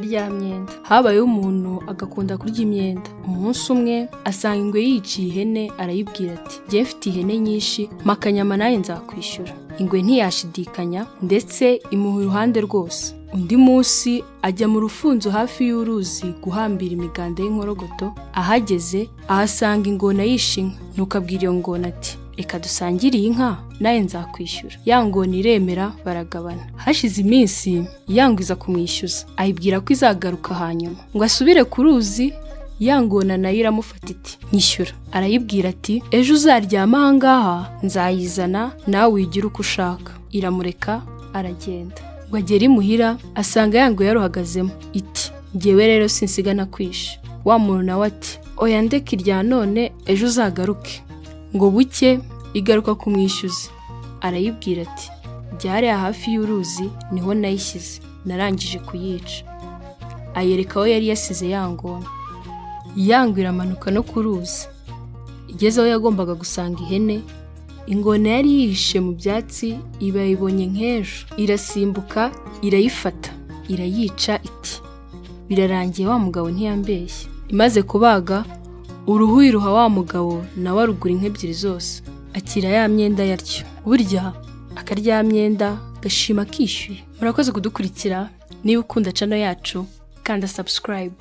Akaryamyenda. Habayeho umuntu agakunda kurya imyenda. Umunsi umwe asanga Ingwe yiyiciye ihene, arayibwira ati Jyewe mfite ihene nyinshi, mpa akanyama nanjye nzakwishyura. Ingwe ntiyashidikanya, ndetse imuha uruhande rwose. Undi munsi ajya mu rufunzo hafi y'uruzi guhambira imiganda y'inkorogoto. Ahageze ahasanga ingona yishe inka. Nuko abwira iyo ngona ati reka dusangire iyi nka nawe nzakwishyura. Ya ngona iremera, baragabana. Hashize iminsi ya ngwe iza kumwishyuza, ayibwira ko izagaruka hanyuma ngo asubire ku ruzi. Ya ngona nayo iramufata iti nyishyura. Arayibwira ati ejo uzaryama aha ngaha nzayizana nawe wigira uko ushaka. Iramureka aragenda. Ngo agere imuhira asanga ya ngwe yaruhagazemo iti Jyewe rero sinsiga nakwishe. Wa muntu nawe ati oya ndeka irya none ejo uzagaruke. Ngo buke igaruka kumwishyuza. Arayibwira ati byariya hafi y'uruzi niho nayishyize, narangije kuyica. Ayereka aho yari yasize ya ngona. Ya ngwe iramanuka no ku ruzi. Igeze aho yagombaga gusanga ihene, ingona yari yihishe mu byatsi iba yibonye nk'ejo. Irasimbuka irayifata irayica iti birarangiye, wa mugabo ntiyambeshye. Imaze kubaga uruhu iruha wa mugabo, nawe arugura inka ebyiri zose akira ya myenda yatyo. Burya akaryamyenda gashima kishyuye. Murakoze kudukurikira. Niba ukunda channel yacu kanda subscribe.